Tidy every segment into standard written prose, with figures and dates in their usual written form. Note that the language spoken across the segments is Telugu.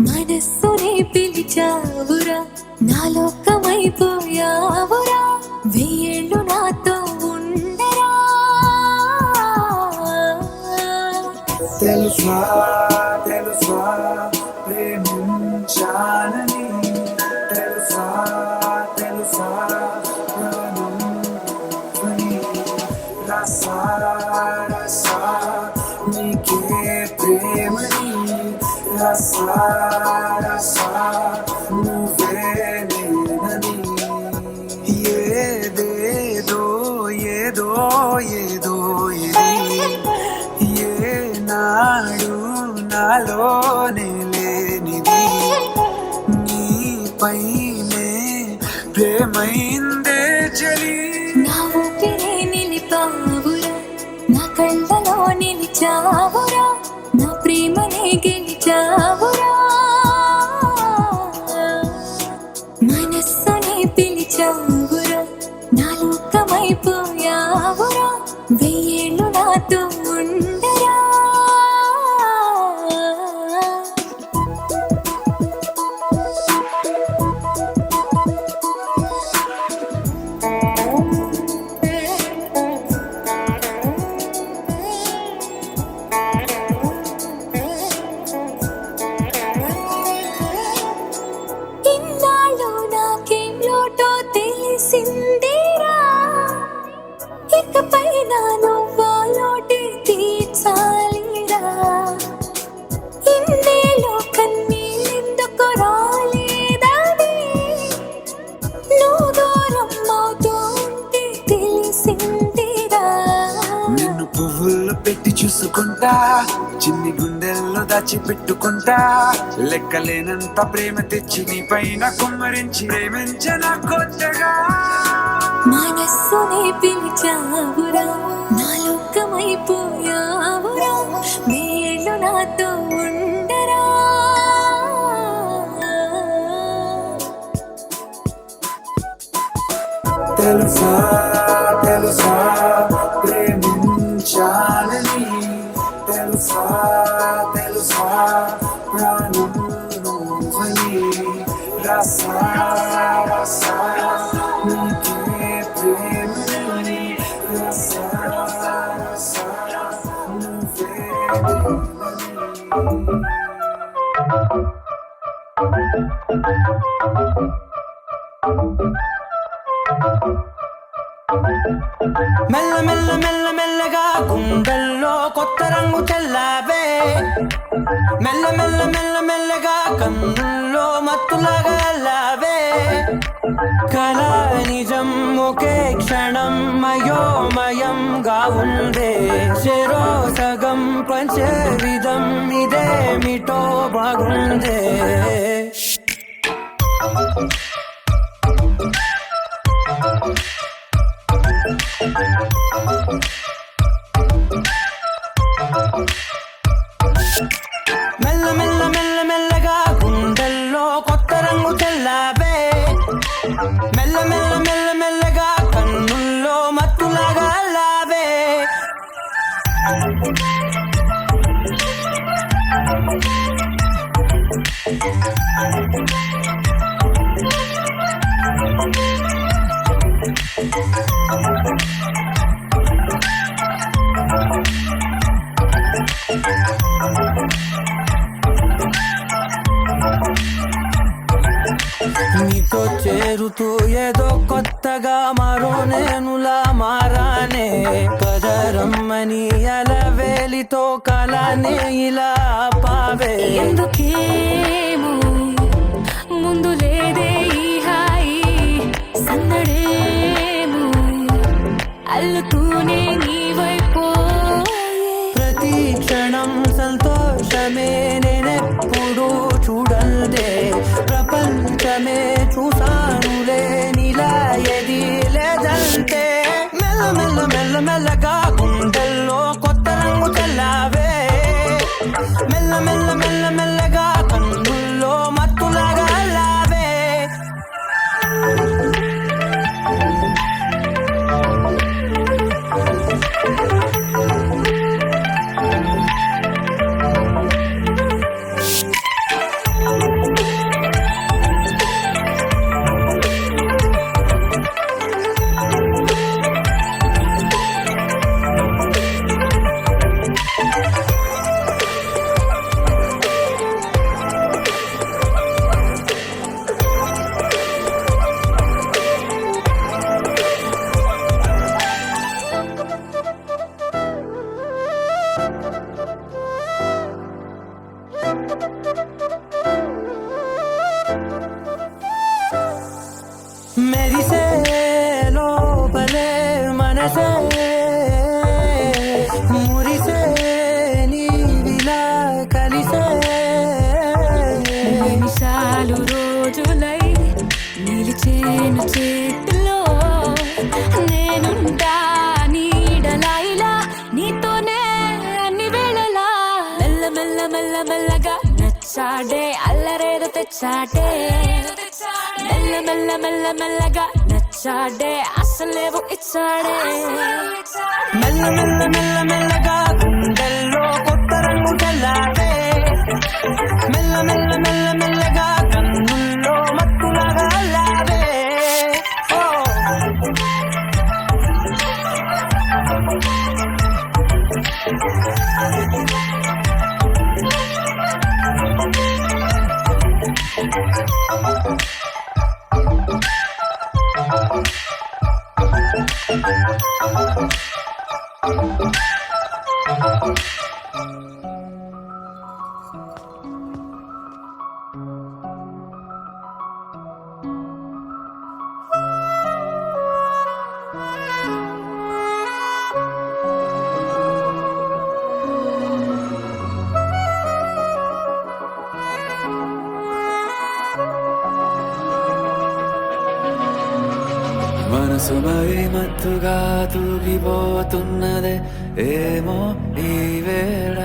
మనస్సునే పిలిచావురా, నా లోకమైపోయావురా, వెయ్యేళ్ళు నాతో ఉండరా. తెలుసా తెలుసా ప్రేమించానని, తెలుసా తెలుసా ప్రాణం అని, రసా రసా నీకే ప్రేమని, రసా రసా నువ్వే నేనని. ఏదేదో ఏదో ఏదో నాడు నాలోనే లేనిది, నీపైనే ప్రేమైందే చలి. నా ఊపిరే నిలిపావురా, నా కళ్ళలో నిలిచావురా, నా ప్రేమనే గెలిచావురా. మనస్సునే పిలిచావురా, నా లోకమైపోయావురా, వెయ్యేళ్ళు నాతో ఉండరా. ఇన్నాళ్ళు నాకేం లోటో తెలిసిందిరా, ఇకపై నా నువ్వా లోటే తీర్చాలిరా. ఇన్నేళ్ళు కన్నీళ్ళెందుకు రాలేదని, నువ్వు దూరం అవుతూ ఉంటే తెలిసిందిరా. నిన్ను పువ్వుల్లో పెట్టి చూసుకుంటా, చిన్ని గుండెల్లో దాచిపెట్టుకుంటా, లెక్కలేనంత ప్రేమ తెచ్చి నీ పైన కుమ్మరించి ప్రేమించన కొత్తగా. మనస్సునే పిలిచావురా, నా లోకమైపోయావురా, వేళ్ళు నాతో ఉండరా. తెలుసా తెలుసా ప్రేమించాలని, తెలుసా తెలుసా ప్రాణం నువ్వని, రసా రసా నీకే ప్రేమని, రసా రసా నువ్వే నేనని. మెల్ల మెల్ల మెల్ల మెల్లగా గుండెల్లో కొత్త రంగు చల్లావే, మెల్ల మెల్ల మెల్ల మెల్లగా కన్నుల్లో మత్తులాగా అల్లావే. కళ నిజం ఒకే క్షణం మయోమయంగా ఉందే, చెరో సగం పంచే విధం ఇదేమిటో బాగుందే. మెల్ల మెల్ల మెల్ల మెల్లగా గుండెల్లో కొత్త రంగు చల్లావే, మెల్ల మెల్ల మెల్ల మెల్లగా కన్నుల్లో మత్తులాగా అల్లావే. నీతో చేరుతూ ఏదో కొత్తగా మరో నేనులా మారానే, కదరమ్మని అలవేలితో కలానే ఇలా పావే. ఎందుకేమో ముందు లేదే ఈ హాయి, సందడేమో అల్లుతూనే నీ వైపు. ప్రతి క్షణం సంతోషమే నేనెప్పుడు చూడల్దే, ప్రపంచమే చూసానులే నీలా ఎది లేదంటే. మెల్ల మెల్ల మెల్ల మెల్లగా గుండెల్లో కొత్త రంగు చల్లావే, మెల్ల మెల్ల మెల్ల మెల్లగా కన్నుల్లో మత్తులాగా అల్లావే. చాలు రోజులై నిలిచేను చేతిలో నేనుంటా నీడలా ఇలా నీతోనే అన్ని వేళలా మెల్ల మెల్ల మెల్ల మెల్లగా నచ్చాడే అల్లరేదో తెచ్చాడే మెల్ల మెల్ల మెల్ల మెల్లగా నచ్చాడే అసలేవో ఇచ్చాడే మెల్ల మెల్ల మెల్ల మెల్లగా గుండెల్లో కొత్త రంగు చల్లాడే మెల్ల మెల్ల మెల్ల మెల్లగా కన్నుల్లో మత్తులాగా అల్లాడే ఓ మనసు మరి మత్తుగా తూగిపోతున్నదే ఏమో ఈ వేళ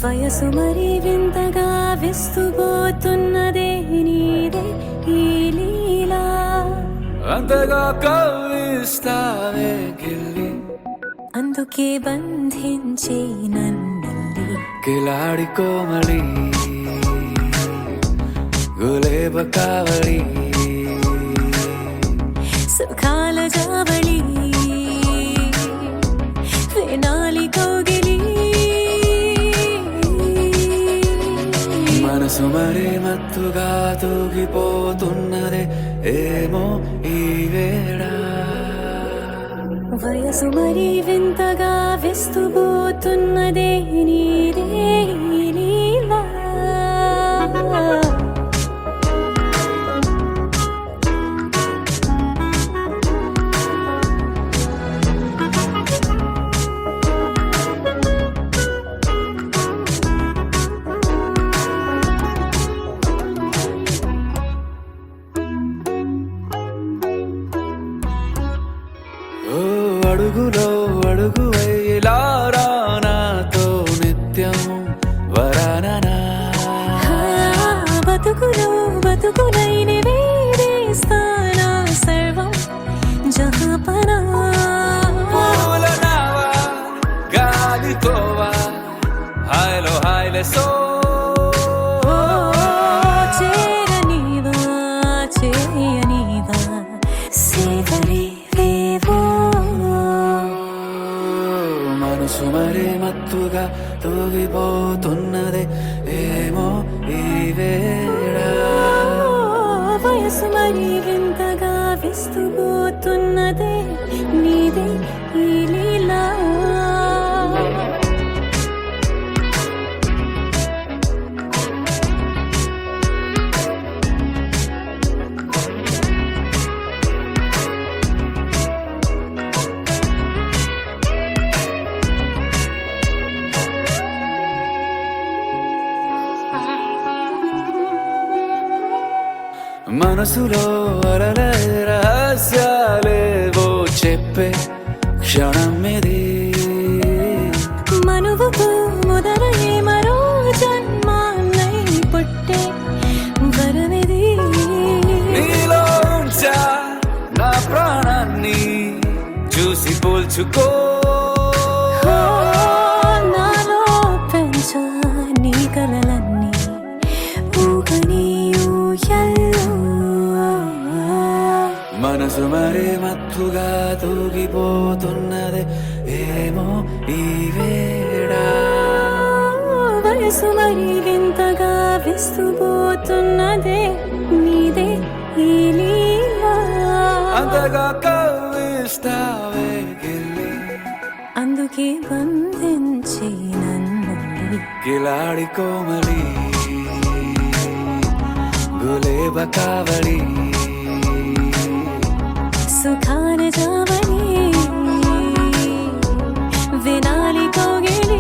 వయసు మరి వింతగా విస్తుపోతున్నదే నీదే ఈ లీలా అంతగా కవ్విస్తావే గిల్లి అందుకే బంధించే నన్నల్లి కిలాడి కోమలి గులేబ కావలి సుఖాల జావళి వేనాలి కౌగిలి మనసు మరి మత్తుగా తూగిపోతున్నదే ఏమో ఈ వేళ వయసు మరి వింతగా విస్తుపోతున్నదే నీదే ఈ లీలా ఓ అడుగులో అడుగు వేలారా నాతో నిత్యం వరాననా బతుకులో బతుకులైన వేరేస్తానా సర్వం జహాపనా పూల నావా గాలితోవా హాయ్లో హాయ్లే సో చేరనివా చేయనివా సేవరేవేవో మనసు మరి మత్తుగా తూగిపోతున్నదే ఏమో ఈ వేళ వయసు మరి వింతగా విస్తుపోతున్నదే నీదే ఈ లీలా మనసులో అలలే రహస్యాలేవో చెప్పే క్షణం ఇది మనువుకు మొదలయ్యే మరో జన్మాన్నై పుట్టే వరమిది నీలో ఉంచా నా ప్రాణాన్ని చూసి పోల్చుకో నాలో పెంచా నీ కలలన్నీ ఊగని ఊయల్లో మనసు మరి మత్తుగా తూగిపోతున్నదే ఏమో ఈ వేళ వయసు మరి వింతగా విస్తుపోతున్నదే నీదే ఈ లీలా అంతగా కవ్విస్తావే గిల్లి అందుకే బంధించి నన్ను కిలాడి కోమలి గులేబ కావలి సుఖాన జావని వినాలి కౌగిలి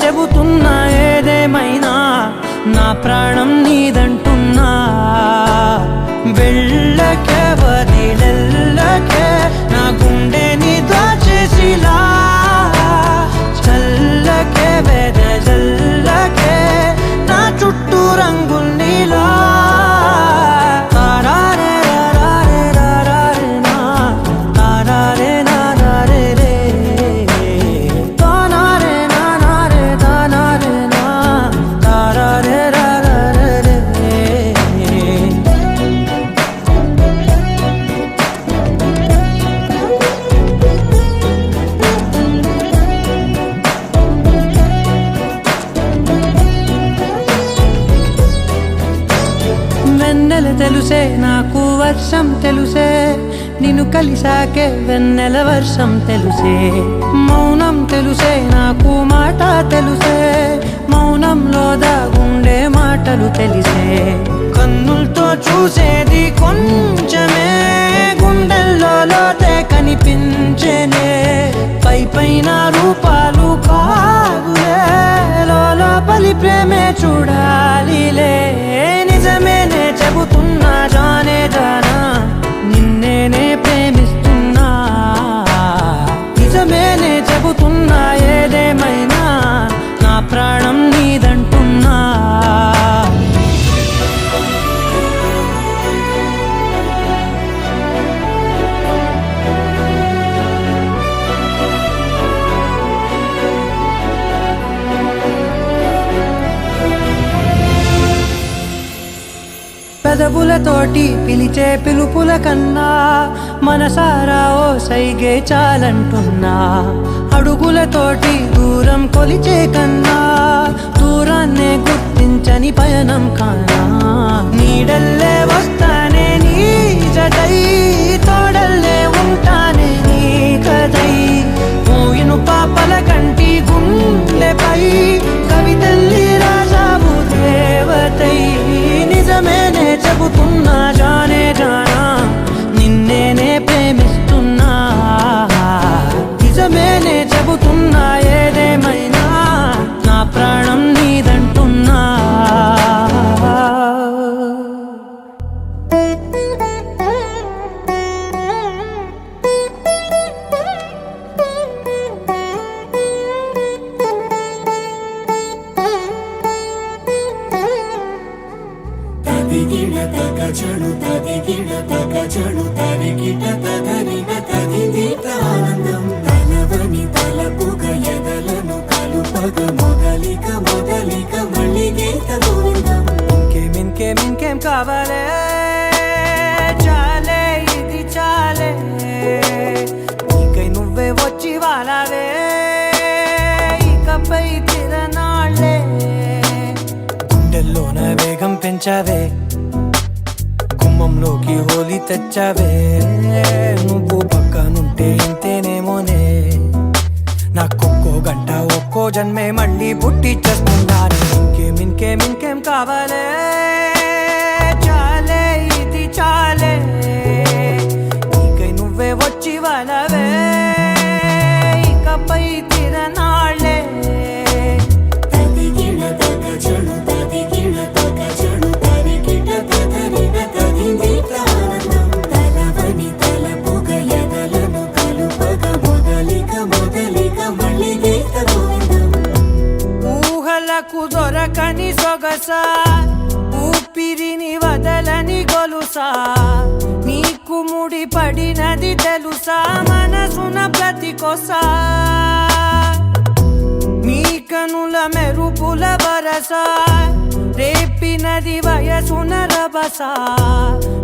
చెబుతున్నా ఏదేమైనా నా ప్రాణం నీదంటున్నా వెళ్ళకే వదిలెల్లకే నా గుండెని దాచేసిలా చల్లకే వెదజల్లకే నా చుట్టూ రంగుల్నిలా తారారే రారే రారే నా తారారే నారే రే తానారే నారే తానారే నా తారారే రారే రే వెన్నెల తెలుసే నాకు వర్షం తెలుసే నిన్ను కలిసాకే వెన్నెల వర్షం తెలుసే మౌనం తెలుసే నాకు మాట తెలుసే మౌనంలో దాగుండే మాటలు తెలిసే కన్నులతో చూసేది కొంచెమే గుండెల్లో లోతే కనిపించేనే పై పైన రూపాలు కాదులే లోపలి ప్రేమే చూడాలిలే నిజమేనే చెబుతున్నా జానే జానా నిన్నేనే ప్రేమిస్తున్నా నిజమేనే చెబుతున్నా ఏదేమైనా నా ప్రాణం నీదంటున్నా పెదవులతోటి పిలిచే పిలుపుల కన్నా మనసారా ఓ సైగే చాలంటున్నా అడుగులతోటి దూరం కొలిచే కన్నా దూరాన్నే గుర్తించని పయనం కానా నీడల్లే వస్తానే నీ జతై తోడల్లే ఉంటానే నీ కదై పోయిను పాపల కంటి గుండెపై కవితల్లి రాజావు దేవతై నిజమేనే చెబుతున్నా జానే జానా నిన్నేనే ప్రేమిస్తున్నా నిజమేనే చెబుతున్నా ఏదేమైనా నా ప్రాణం నీదంటున్నా తదిగిడ తగచడు తదిగిడ తగచడు తరిగిట తదరిన తదిదీత ఆనందం తలవని తలపుగ ఎదలను కలుపగ మొదలిక మొదలిక మళ్ళీ గీత గోవిందం ఇంకేం కావాలే చాలే ఇది చాలే నీకై నువ్వే వచ్చి వాలావే ఇకపై తిరనాళ్ళే గుండెల్లోన వేగం పెంచావే గుమ్మంలోకి హోలీ తెచ్చావే నువ్వు పక్కనుంటే ఇంతేనేమోనే నాకొక్కో గంట ఒక్కో జన్మే మళ్ళీ పుట్టి చేస్తున్నాను ఇంకేం కావాలే చాలే ఇది చాలే నీకై నువ్వే వచ్చి వాళ్ళవే ఇకపై తిరనాళ్ళే తదిగిడ తగచడు తదిగిడ తగచడు తరిగిట తదరిన తదిదీత ఆనందం తలవని తలపుగ ఎదలను కలుపగ మొదలిక మొదలిక మళ్ళీ గీత గోవిందం ఊహలకు దొరకని సొగసా ఊపిరిని వదలని గొలుసా నీకు ముడి పడినది తెలుసా మనసున ప్రతి కొసా నీ కనుల మెరుపుల వరస రేపినది వయసున రభస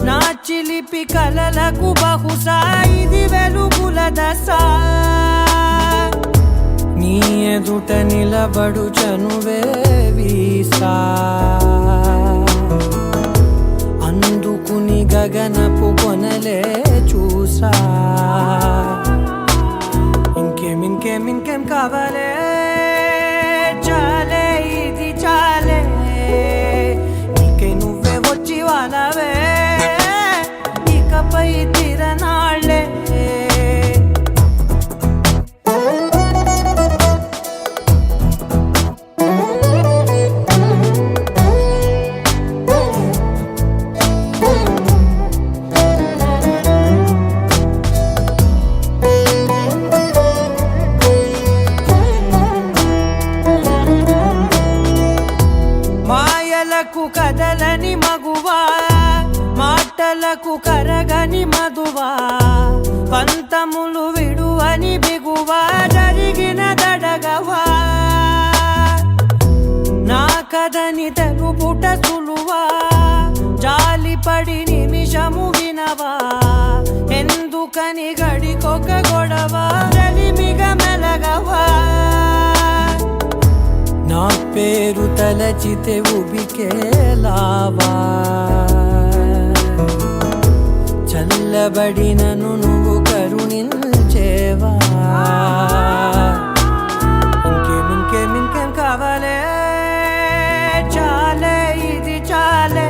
నా చిలిపి కలలకు బహుశా ఇది వెలుగుల దశ నీ ఎదుట నిలబడు చనువే వీసా అందుకుని గగనపు కొనలే చూసా ఇంకేం కావాలే చాలే ఇది చాలే నీకై నువ్వే వచ్చి వాళ్ళవే ఇకపై తిరనాళ్ళే పంతములు విడువని బిగువా జరిగిన దడగవా నా కథని తెలుపుట సులువా జాలిపడి నిమిషము వినవా ఎందుకని గడికొక గొడవ రలిమిగ మెలగవా నా పేరు తలచితే ఉబికేలావా చల్లబడినను నువ్వు కరుణించేవా ఇంకేం కావాలే చాలే ఇది చాలే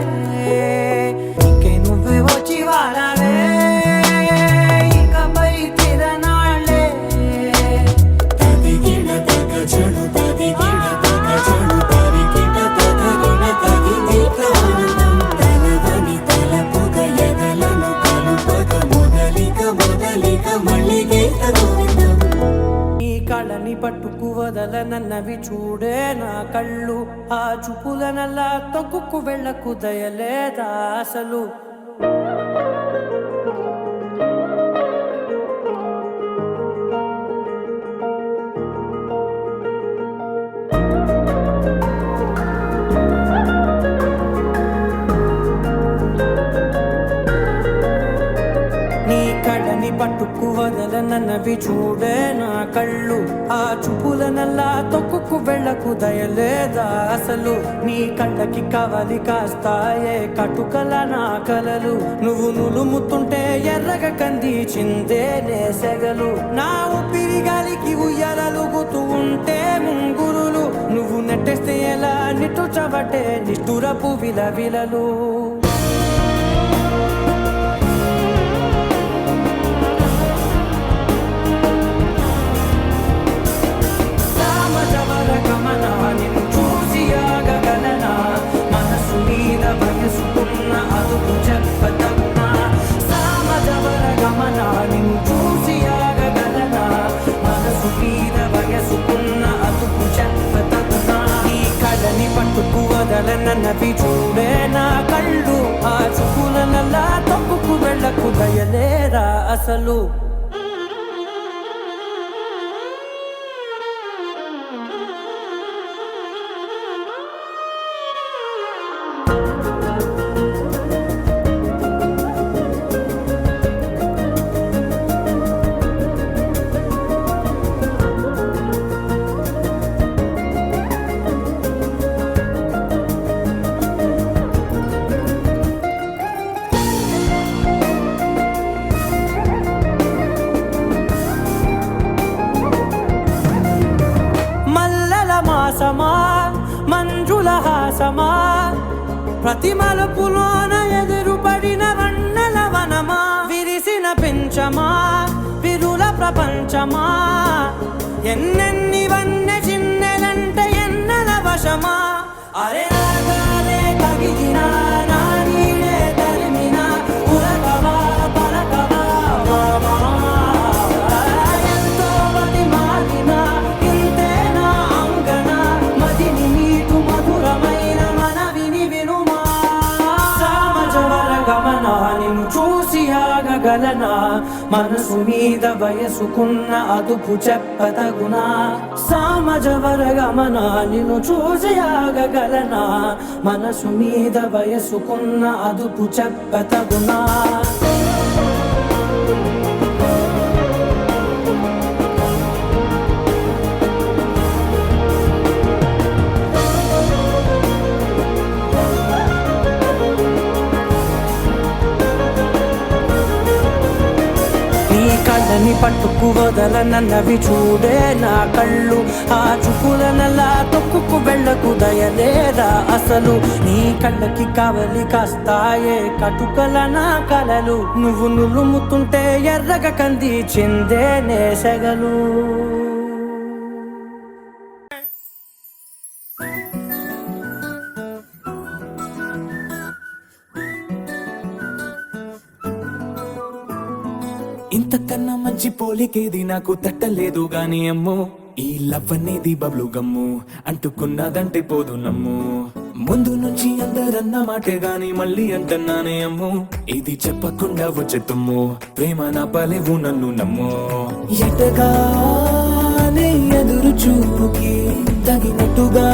ఇంకే నువ్వే వచ్చి వాడాలే ఇకపై తిరనాళ్ళే తదిగిన తగ చెడు తదిగిన తగ చెడు తరిగిన తగగిన తగింది ప్రాణం తలవని తలపుగ ఎదలను కలుపగ మొదలిక మళ్ళీ గీత గోవిందం నీ కళ్ళని పట్టుకు వదలనన్నవి చూడే నా కళ్ళు ఆ చూపులనల్లా తొక్కుకు వెళ్ళకు దయలేదా అసలు నీ కళ్ళని పట్టుకు వదలనన్నవి చూడే నా కళ్ళు ఆ చూపులనల్లా తొక్కుకు వెళ్ళకు దయలేదా అసలు నీ కళ్ళకి కవలి కాస్తాయే కటుకల నా కలలు నువ్వు నులుముతుంటే ఎర్రగ కంది చిందే నేసెగలు నా ఊపిరి గాలికి ఉయ్యాలలుగుతూ ఉంటే ముంగురులు నువ్వు నెట్టేస్తే ఎలా నిట్టుచబట్టే నిష్ఠురపు విలవిలలు నన్నవి చూడే నా కళ్ళు ఆ చూపులనల్లా తప్పుకు వెళ్ళకు దయలేరా అసలు మాసమా మంజుల హాసమా ప్రతి మలుపులోన ఎదురుపడిన వన్నెల వనమా విరిసిన పెంచమా విరుల ప్రపంచమా ఎన్నెన్ని వన్నె చిన్నెలంటే ఎన్నెల వశమా అరే రాగాలే తగిలినా నా నీడే తరిమినా ఉరకవా పలకవా ఎంతో మది మారిన ఇంతేనా అంగన మదిని నీకు మధురమైన మనవిని వినుమా సామజవర గమనా నిన్ను చూసి ఆగగలనా మనసు మీద వయసుకున్న అదుపు చెప్పతగునా సామజవర గమనా నిన్ను చూసి ఆగగలనా మనసు మీద వయసుకున్న అదుపు చెప్పతగునా కళ్ళని పట్టుకు వదలనన్నవి చూడే నా కళ్ళు ఆ చూపులనల్లా తొక్కుకు వెళ్ళకు దయలేరా అసలు నీ కళ్ళకి కావలి కాస్తాయే కటుకల నా కలలు నువ్వు నులుముతుంటే ఎర్రగ కంది చిందే నేసెగలు ఇంతకన్నా మంచి పోలికేది నాకు తట్టలేదు గాని అమ్మో ఈ లవ్ అనేది బబ్లు గమ్ము అంటుకున్నదంటే పోదు నమ్ము ముందు నుంచి అందరన్న మాటే గాని మళ్ళీ అంటున్నానే అమ్మో, ఇది చెప్పకుండా వచ్చే తుమ్ము, ప్రేమ నా పలేవు నన్ను నమ్మో. ఎటగానే ఎదురు చూపుకి తగినట్టుగా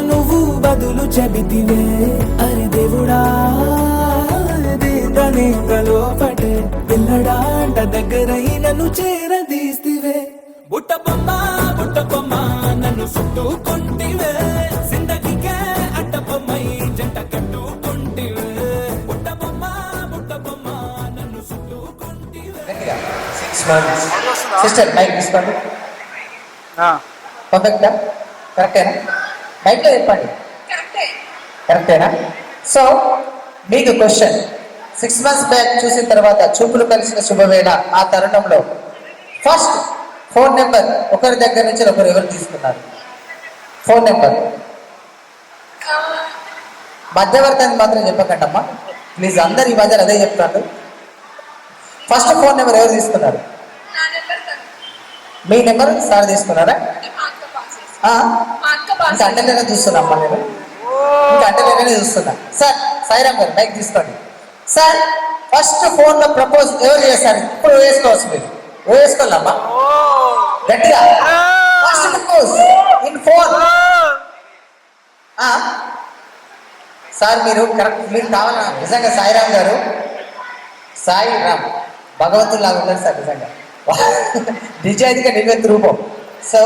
నువ్వు బదులు చెబితివే. అరే దేవుడా దేందనేందలో పటే పిల్లడాంట దగ్గరై నన్ను చేరదీస్తివే. బుట్ట బొమ్మ నన్ను చుట్టుకుంటివే, జిందగీకే అడ్డ బొమ్మై జంట కట్టుకుంటివే. బుట్ట బొమ్మ నన్ను చుట్టుకుంటివే. 6 months. సిస్టర్ మైక్ తీసుకోండి. పర్ఫెక్టా? కరెక్టేనా? మైక్లో చెప్పండి. కరెక్టేనా? సో మీకు క్వశ్చన్, 6 months బ్యాక్ చూసిన తర్వాత చూపులు కలిసిన శుభవేళ ఆ తరుణంలో ఫస్ట్ ఫోన్ నెంబర్ ఒకరి దగ్గర నుంచి ఒకరు ఎవరు తీసుకున్నారు? ఫోన్ నెంబర్ మధ్యవర్తి అని మాత్రం చెప్పకండి అమ్మా ప్లీజ్, అందరు ఈ మధ్యలో అదే చెప్తాను. ఫస్ట్ ఫోన్ నెంబర్ ఎవరు తీసుకున్నారు? మీ నెంబర్ సార్ తీసుకున్నారా? ఇంకా అంటలేనే చూస్తున్నా అమ్మా నేను, ఇంకా అంటలేనే చూస్తున్నా. సార్ సాయిరామ్ గారు మైక్ తీసుకోండి. సార్ ఫస్ట్ ఫోన్ లో ప్రపోజ్ ఎవరు చేశారు? ఇప్పుడు వేసుకోవచ్చు, మీరు వేసుకోవాలమ్మా గట్టిగా. First propose in phone. Sir మీరు కరెక్ట్, మీరు కావాలా నిజంగా సాయిరామ్ గారు, సాయిరామ్ భగవంతుడు లాగా ఉన్నారు సార్ నిజంగా, నిజాయితీగా నివేదిక రూపం. సో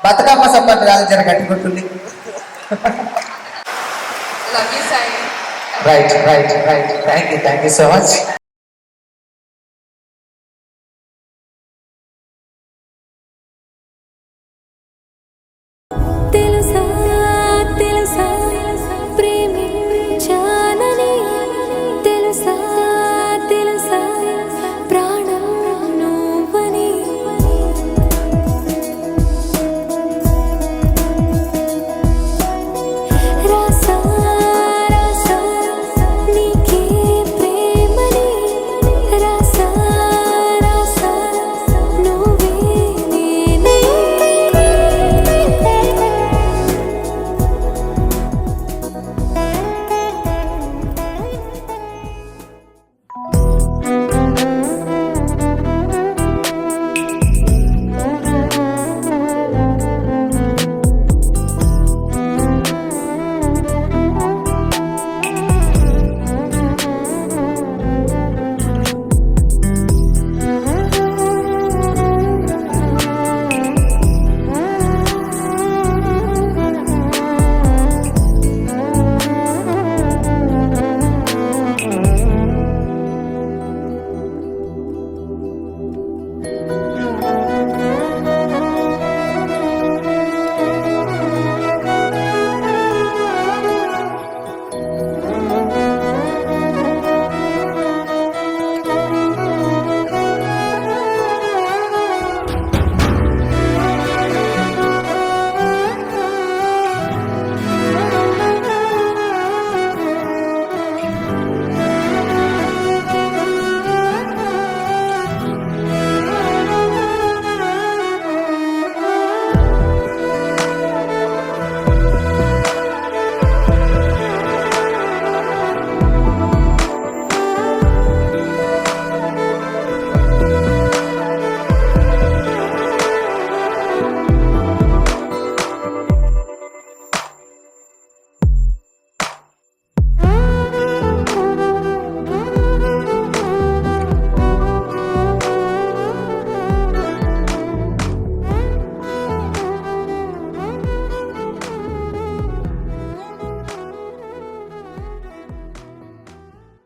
బతుకమ్మ సంబంధం కాదు, జర కట్టుకుంటుంది. Right thank you so much.